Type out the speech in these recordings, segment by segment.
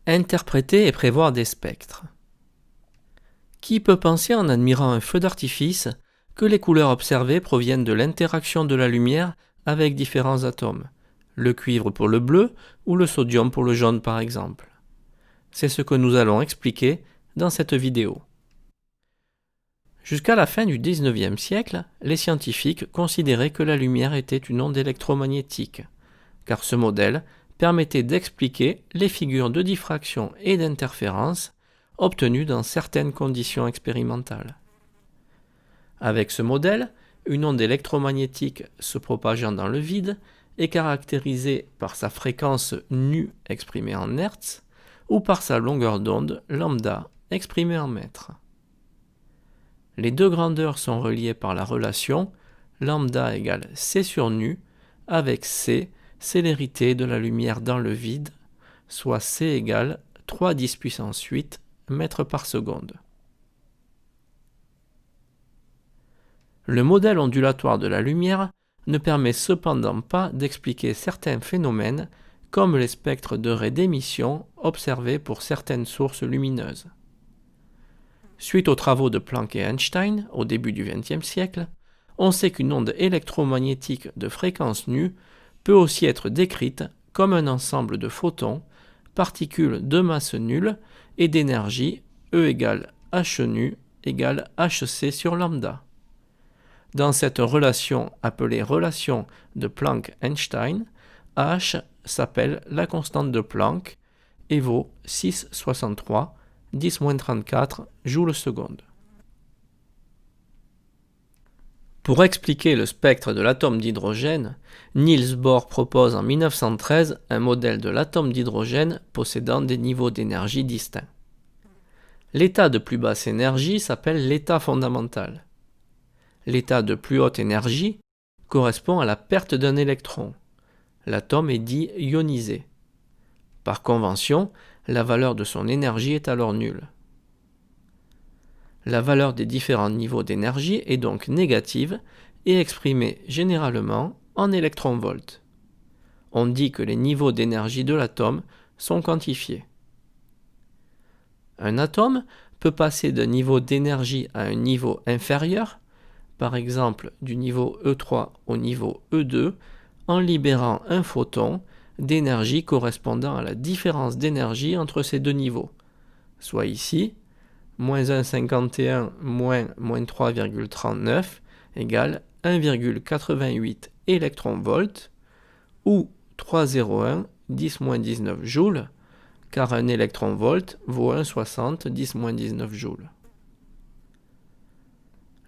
Interpréter et prévoir des spectres. Qui peut penser en admirant un feu d'artifice que les couleurs observées proviennent de l'interaction de la lumière avec différents atomes, le cuivre pour le bleu ou le sodium pour le jaune par exemple? C'est ce que nous allons expliquer dans cette vidéo. Jusqu'à la fin du XIXe siècle, les scientifiques considéraient que la lumière était une onde électromagnétique, car ce modèle permettait d'expliquer les figures de diffraction et d'interférence obtenues dans certaines conditions expérimentales. Avec ce modèle, une onde électromagnétique se propageant dans le vide est caractérisée par sa fréquence nu exprimée en Hertz ou par sa longueur d'onde lambda exprimée en mètres. Les deux grandeurs sont reliées par la relation lambda égale c sur nu avec c, célérité de la lumière dans le vide, soit c égale 3 × 10⁸ mètres par seconde. Le modèle ondulatoire de la lumière ne permet cependant pas d'expliquer certains phénomènes comme les spectres de raies d'émission observés pour certaines sources lumineuses. Suite aux travaux de Planck et Einstein au début du XXe siècle, on sait qu'une onde électromagnétique de fréquence nue peut aussi être décrite comme un ensemble de photons, particules de masse nulle et d'énergie E égale h nu égale hc sur lambda. Dans cette relation appelée relation de Planck-Einstein, h s'appelle la constante de Planck et vaut 6,63 10-34 joules seconde. Pour expliquer le spectre de l'atome d'hydrogène, Niels Bohr propose en 1913 un modèle de l'atome d'hydrogène possédant des niveaux d'énergie distincts. L'état de plus basse énergie s'appelle l'état fondamental. L'état de plus haute énergie correspond à la perte d'un électron. L'atome est dit ionisé. Par convention, la valeur de son énergie est alors nulle. La valeur des différents niveaux d'énergie est donc négative et exprimée généralement en électronvolts. On dit que les niveaux d'énergie de l'atome sont quantifiés. Un atome peut passer d'un niveau d'énergie à un niveau inférieur, par exemple du niveau E3 au niveau E2, en libérant un photon d'énergie correspondant à la différence d'énergie entre ces deux niveaux, soit ici, moins 1,51 moins 3,39 égale 1,88 électronvolts ou 3,01 10-19 joules, car un électronvolt vaut 1,60 10-19 joules.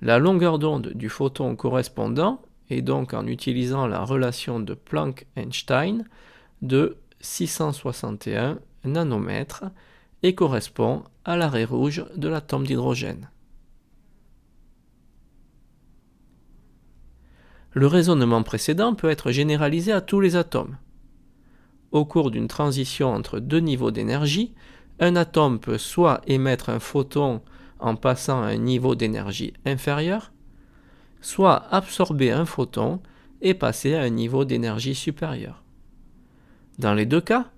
La longueur d'onde du photon correspondant est donc, en utilisant la relation de Planck-Einstein, de 661 nanomètres et correspond à la raie rouge de l'atome d'hydrogène. Le raisonnement précédent peut être généralisé à tous les atomes. Au cours d'une transition entre deux niveaux d'énergie, un atome peut soit émettre un photon en passant à un niveau d'énergie inférieur, soit absorber un photon et passer à un niveau d'énergie supérieur. Dans les deux cas,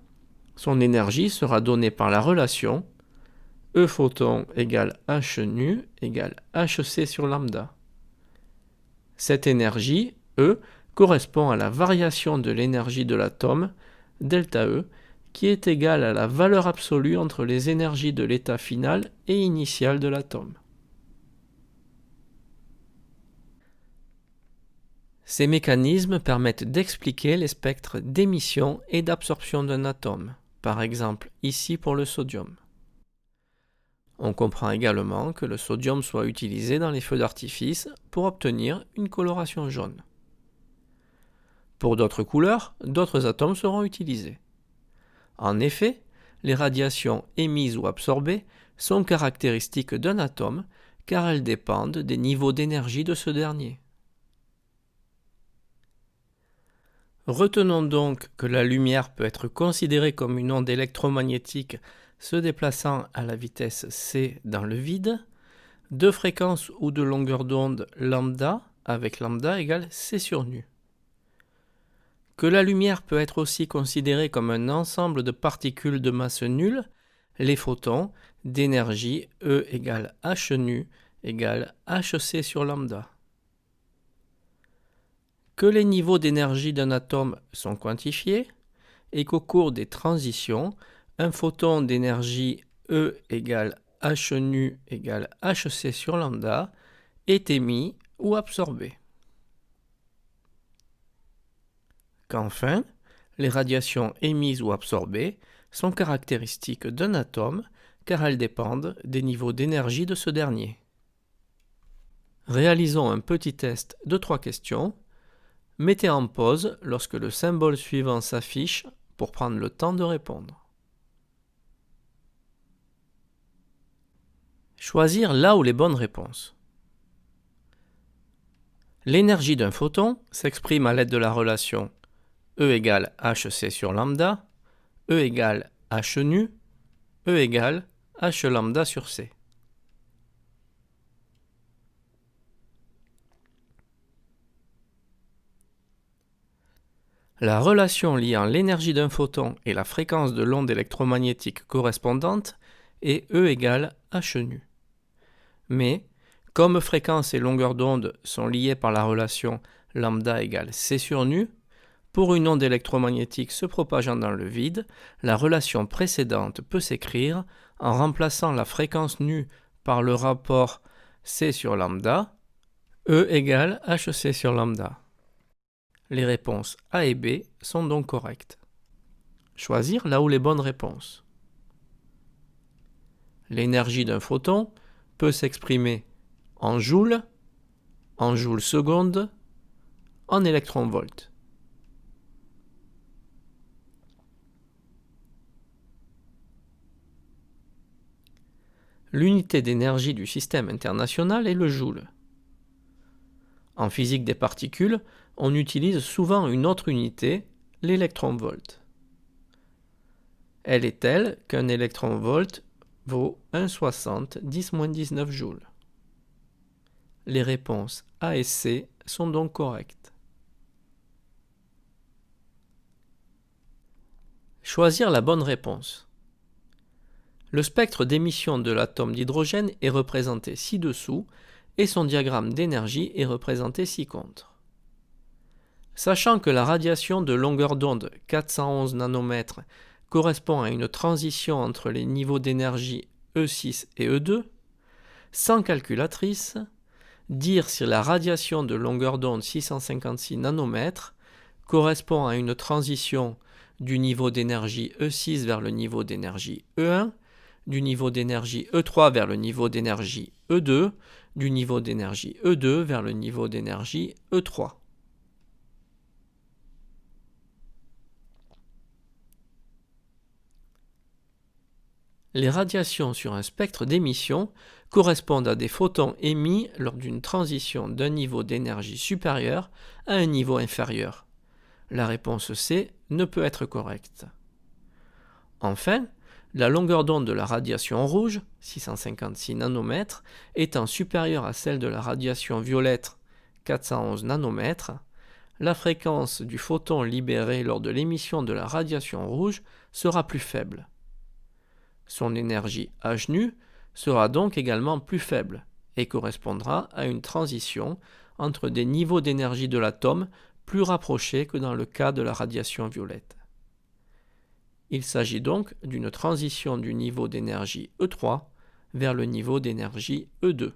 son énergie sera donnée par la relation E photon égale h nu égale hc sur lambda. Cette énergie, E, correspond à la variation de l'énergie de l'atome, delta E, qui est égale à la valeur absolue entre les énergies de l'état final et initial de l'atome. Ces mécanismes permettent d'expliquer les spectres d'émission et d'absorption d'un atome, par exemple ici pour le sodium. On comprend également que le sodium soit utilisé dans les feux d'artifice pour obtenir une coloration jaune. Pour d'autres couleurs, d'autres atomes seront utilisés. En effet, les radiations émises ou absorbées sont caractéristiques d'un atome car elles dépendent des niveaux d'énergie de ce dernier. Retenons donc que la lumière peut être considérée comme une onde électromagnétique se déplaçant à la vitesse c dans le vide, de fréquence ou de longueur d'onde lambda avec lambda égale c sur nu. Que la lumière peut être aussi considérée comme un ensemble de particules de masse nulle, les photons d'énergie E égale h nu égale hc sur lambda. Que les niveaux d'énergie d'un atome sont quantifiés et qu'au cours des transitions, un photon d'énergie E égale h nu égale hc sur lambda est émis ou absorbé. Qu'enfin, les radiations émises ou absorbées sont caractéristiques d'un atome car elles dépendent des niveaux d'énergie de ce dernier. Réalisons un petit test de 3 questions. Mettez en pause lorsque le symbole suivant s'affiche pour prendre le temps de répondre. Choisir là où les bonnes réponses. L'énergie d'un photon s'exprime à l'aide de la relation E égale hc sur lambda, E égale h nu, E égale h lambda sur c. La relation liant l'énergie d'un photon et la fréquence de l'onde électromagnétique correspondante est E égale h nu. Mais, comme fréquence et longueur d'onde sont liées par la relation lambda égale c sur nu, pour une onde électromagnétique se propageant dans le vide, la relation précédente peut s'écrire en remplaçant la fréquence nu par le rapport c sur lambda, E égale hc sur lambda. Les réponses A et B sont donc correctes. Choisir là où les bonnes réponses. L'énergie d'un photon peut s'exprimer en joules secondes, en électronvolts. L'unité d'énergie du système international est le joule. En physique des particules, on utilise souvent une autre unité, l'électronvolt. Elle est telle qu'un électronvolt vaut 1,60 10-19 joules. Les réponses A et C sont donc correctes. Choisir la bonne réponse. Le spectre d'émission de l'atome d'hydrogène est représenté ci-dessous et son diagramme d'énergie est représenté ci-contre. Sachant que la radiation de longueur d'onde 411 nanomètres correspond à une transition entre les niveaux d'énergie E6 et E2, sans calculatrice, dire si la radiation de longueur d'onde 656 nanomètres correspond à une transition du niveau d'énergie E6 vers le niveau d'énergie E1, du niveau d'énergie E3 vers le niveau d'énergie E2, du niveau d'énergie E2 vers le niveau d'énergie E3. Les radiations sur un spectre d'émission correspondent à des photons émis lors d'une transition d'un niveau d'énergie supérieur à un niveau inférieur. La réponse C ne peut être correcte. Enfin, la longueur d'onde de la radiation rouge, 656 nanomètres, étant supérieure à celle de la radiation violette, 411 nanomètres, la fréquence du photon libéré lors de l'émission de la radiation rouge sera plus faible. Son énergie h nu sera donc également plus faible et correspondra à une transition entre des niveaux d'énergie de l'atome plus rapprochés que dans le cas de la radiation violette. Il s'agit donc d'une transition du niveau d'énergie E3 vers le niveau d'énergie E2.